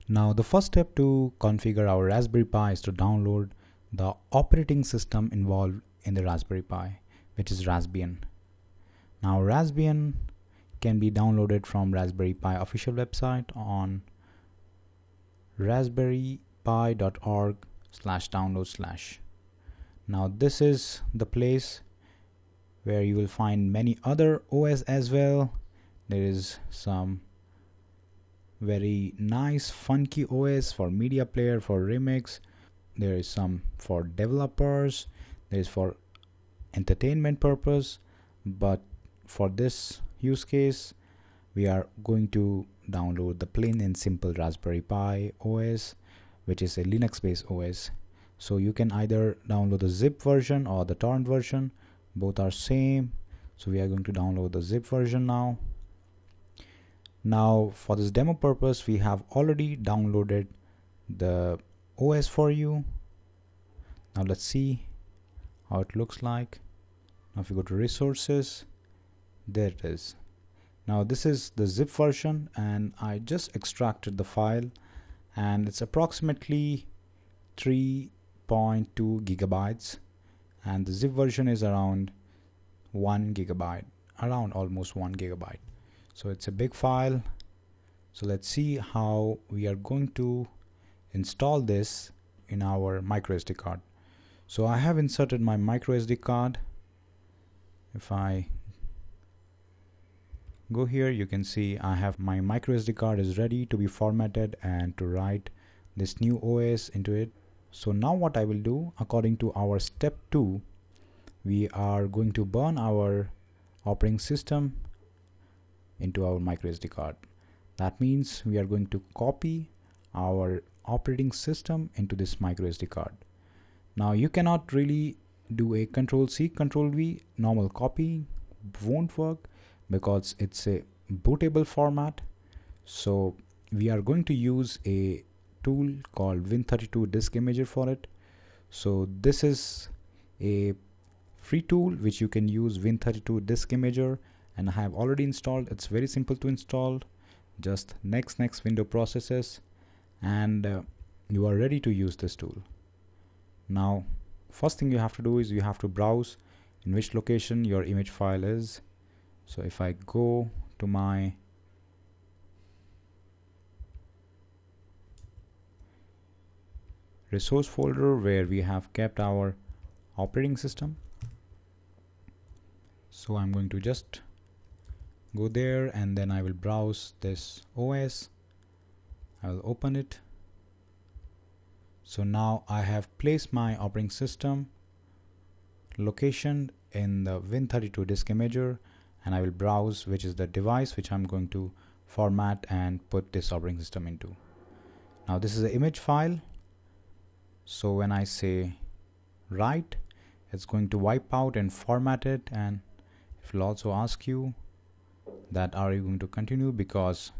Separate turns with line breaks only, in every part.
Now the first step to configure our Raspberry Pi is to download the operating system involved in the Raspberry Pi, which is Raspbian. Now Raspbian can be downloaded from Raspberry Pi official website on raspberrypi.org/download/. Now this is the place where you will find many other OS as well. There is some very nice funky OS for media player, for remix. There is some for developers, there is for entertainment purpose, but for this use case we are going to download the plain and simple Raspberry Pi OS, which is a Linux based OS. So you can either download the zip version or the torrent version, both are same. So we are going to download the zip version now. Now for this demo purpose we have already downloaded the OS for you. Now let's see how it looks like. Now if you go to resources, there it is. Now this is the zip version and I just extracted the file and it's approximately 3.2 gigabytes and the zip version is around 1 gigabyte, around almost 1 gigabyte. So it's a big file. So let's see how we are going to install this in our micro SD card. So I have inserted my micro SD card. If I go here, you can see I have my micro SD card is ready to be formatted and to write this new OS into it. So now what I will do, according to our step 2, we are going to burn our operating system into our micro SD card. That means we are going to copy our operating system into this micro SD card. Now you cannot really do a Control-C, Control-V, normal copy won't work because it's a bootable format. So we are going to use a tool called Win32 Disk Imager for it. So this is a free tool which you can use, Win32 Disk Imager, and I have already installed. It's very simple to install, just next window processes and you are ready to use this tool. Now first thing you have to do is you have to browse in which location your image file is. So if I go to my resource folder where we have kept our operating system, so I'm going to just go there and then I will browse this OS. I will open it. So now I have placed my operating system location in the Win32 Disk Imager and I will browse which is the device which I'm going to format and put this operating system into. Now this is the image file. So when I say write, it's going to wipe out and format it, and it will also ask you that are you going to continue, because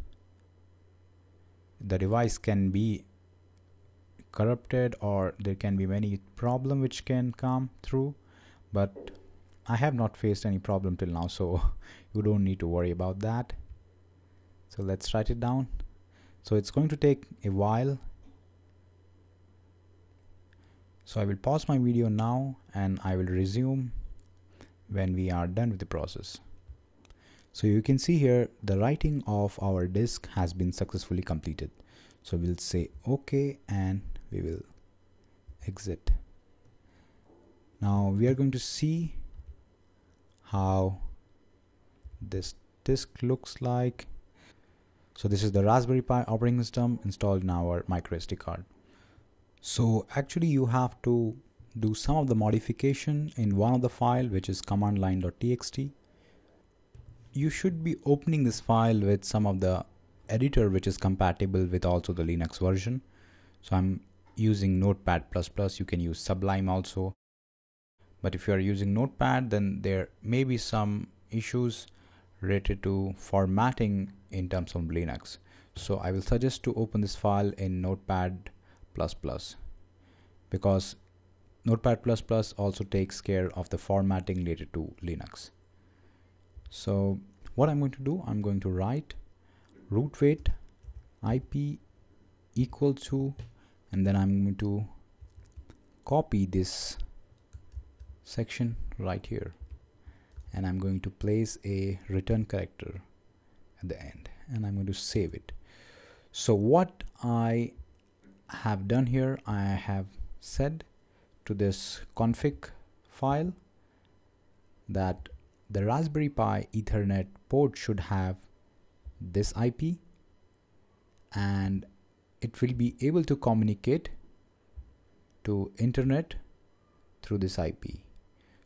the device can be corrupted or there can be many problem which can come through, but I have not faced any problem till now, so you don't need to worry about that. So let's write it down. So it's going to take a while. So I will pause my video now and I will resume when we are done with the process. So you can see here the writing of our disk has been successfully completed. So we'll say OK and we will exit. Now we are going to see how this disk looks like. So this is the Raspberry Pi operating system installed in our micro SD card. So actually you have to do some of the modification in one of the file, which is commandline.txt. You should be opening this file with some of the editor which is compatible with also the Linux version. So I'm using Notepad++. You can use Sublime also. But if you are using Notepad, then there may be some issues related to formatting in terms of Linux. So I will suggest to open this file in Notepad++, because Notepad++ also takes care of the formatting related to Linux. So what I'm going to do, I'm going to write root weight IP equal to, and then I'm going to copy this section right here, and I'm going to place a return character at the end, and I'm going to save it. So what I have done here, I have said to this config file that the Raspberry Pi Ethernet port should have this IP, and it will be able to communicate to internet through this IP.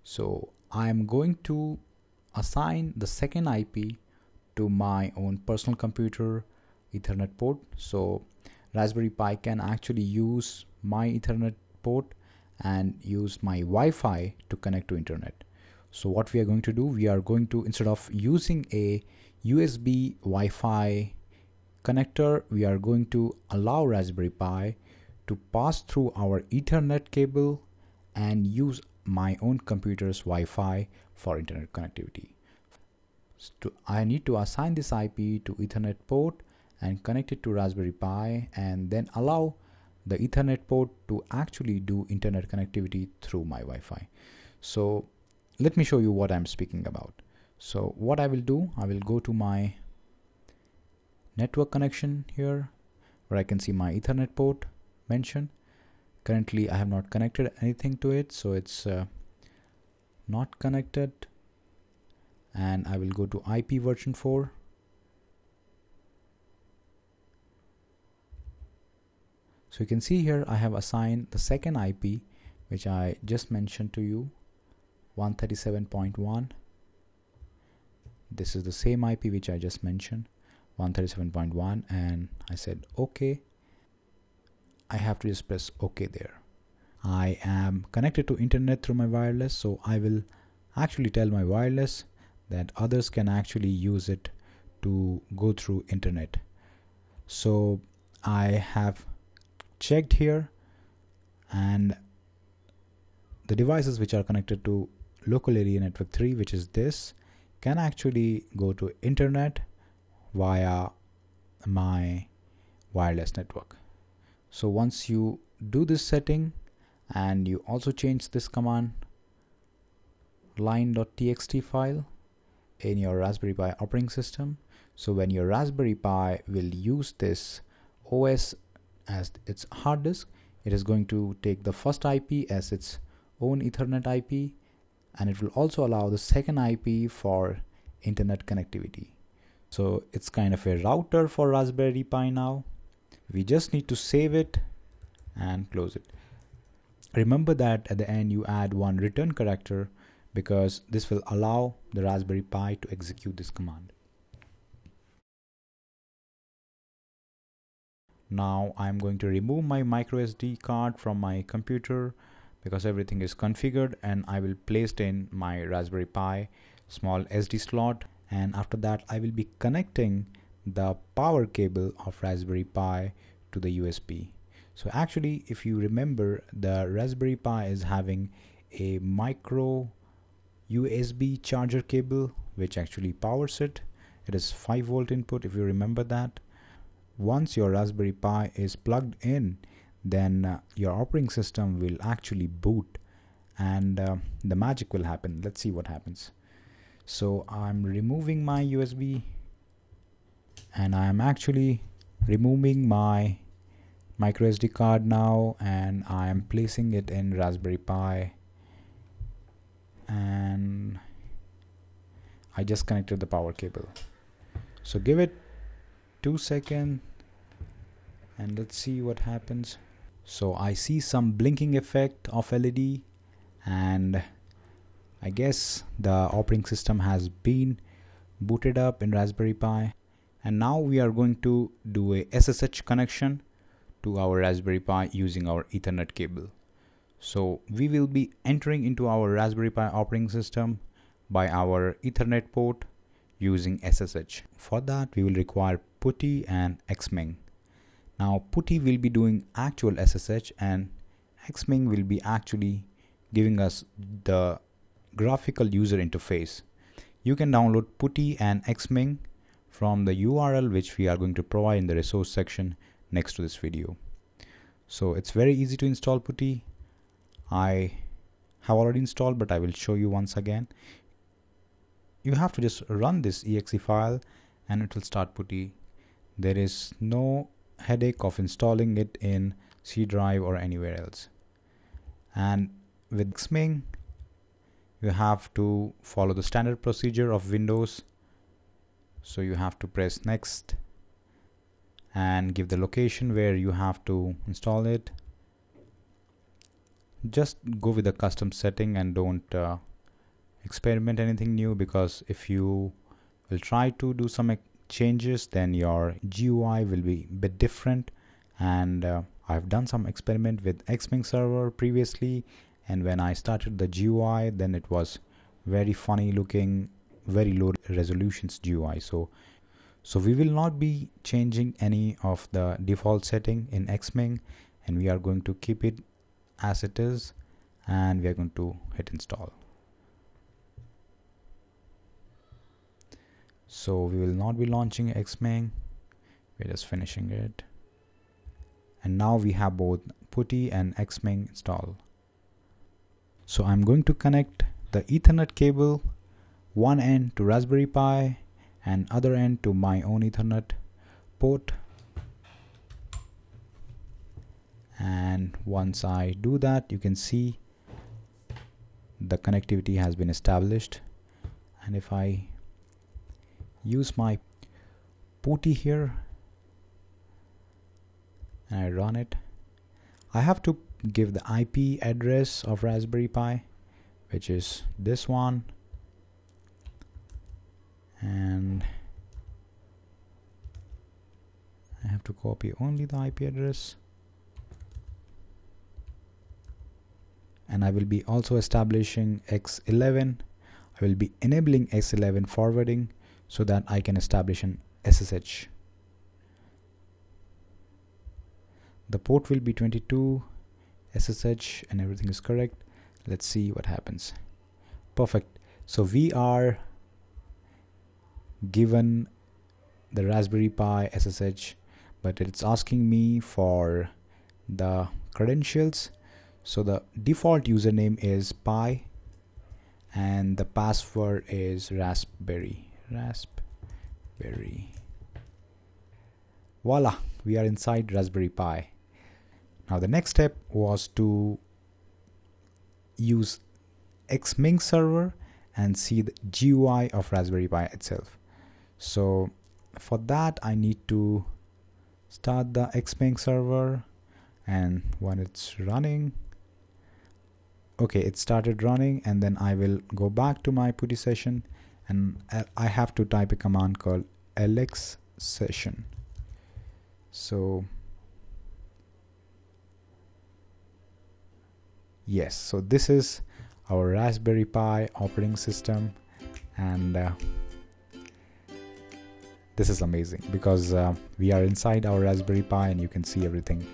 So I am going to assign the second IP to my own personal computer Ethernet port. So Raspberry Pi can actually use my Ethernet port and use my Wi-Fi to connect to internet. So what we are going to do, we are going to, instead of using a USB Wi-Fi connector, we are going to allow Raspberry Pi to pass through our Ethernet cable and use my own computer's Wi-Fi for internet connectivity. So I need to assign this IP to Ethernet port and connect it to Raspberry Pi, and then allow the Ethernet port to actually do internet connectivity through my Wi-Fi. So let me show you what I'm speaking about. So what I will do, I will go to my network connection here, where I can see my Ethernet port mentioned. Currently I have not connected anything to it, so it's not connected, and I will go to IP version 4. So you can see here I have assigned the second IP, which I just mentioned to you, 137.1. This is the same IP which I just mentioned, 137.1, and I said OK. I have to just press OK there. I am connected to internet through my wireless, so I will actually tell my wireless that others can actually use it to go through internet. So I have checked here, and the devices which are connected to local area network 3, which is this, can actually go to internet via my wireless network. So once you do this setting, and you also change this command line.txt file in your Raspberry Pi operating system, so when your Raspberry Pi will use this OS as its hard disk, it is going to take the first IP as its own Ethernet IP, and it will also allow the second IP for internet connectivity. So it's kind of a router for Raspberry Pi now. We just need to save it and close it. Remember that at the end you add one return character, because this will allow the Raspberry Pi to execute this command. Now I'm going to remove my micro SD card from my computer, because everything is configured, and I will place it in my Raspberry Pi small SD slot, and after that I will be connecting the power cable of Raspberry Pi to the USB. So actually, if you remember, the Raspberry Pi is having a micro USB charger cable which actually powers it. It is 5 volt input, if you remember that. Once your Raspberry Pi is plugged in, then your operating system will actually boot, and the magic will happen. Let's see what happens. So I'm removing my USB, and I am actually removing my micro SD card now, and I am placing it in Raspberry Pi, and I just connected the power cable. So give it 2 seconds and let's see what happens. So I see some blinking effect of LED, and I guess the operating system has been booted up in Raspberry Pi. And now we are going to do a SSH connection to our Raspberry Pi using our Ethernet cable. So we will be entering into our Raspberry Pi operating system by our Ethernet port using SSH. For that we will require PuTTY and Xming. Now PuTTY will be doing actual SSH, and Xming will be actually giving us the graphical user interface. You can download PuTTY and Xming from the URL which we are going to provide in the resource section next to this video. So it's very easy to install PuTTY. I have already installed, but I will show you once again. You have to just run this exe file and it will start PuTTY. There is no headache of installing it in C drive or anywhere else. And with Xming, you have to follow the standard procedure of Windows. So you have to press next and give the location where you have to install it. Just go with the custom setting and don't experiment anything new, because if you will try to do some changes, then your GUI will be a bit different. And I've done some experiment with Xming server previously, and when I started the GUI, then it was very funny looking, very low resolutions GUI. So we will not be changing any of the default setting in Xming, and we are going to keep it as it is, and we are going to hit install. So we will not be launching Xming, we're just finishing it. And now we have both PuTTY and Xming installed. So I'm going to connect the Ethernet cable, one end to Raspberry Pi and other end to my own Ethernet port. And once I do that, you can see the connectivity has been established. And if I use my PuTTY here and I run it, I have to give the IP address of Raspberry Pi, which is this one, and I have to copy only the IP address, and I will be also establishing X11. I will be enabling X11 forwarding so that I can establish an SSH. The port will be 22, SSH, and everything is correct. Let's see what happens. Perfect. So we are given the Raspberry Pi SSH, but it's asking me for the credentials. So the default username is Pi and the password is Raspberry. Voila, we are inside Raspberry Pi. Now the next step was to use Xming server and see the GUI of Raspberry Pi itself. So for that I need to start the Xming server, and when it's running, okay, it started running, and then I will go back to my PuTTY session and I have to type a command called lx session. So yes, so this is our Raspberry Pi operating system, and this is amazing because we are inside our Raspberry Pi and you can see everything.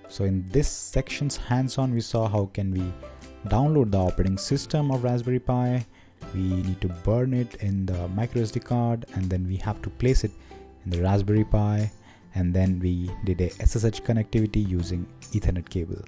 So in this section's hands-on, we saw how can we download the operating system of Raspberry Pi. We need to burn it in the microSD card, and then we have to place it in the Raspberry Pi, and then we did a SSH connectivity using Ethernet cable.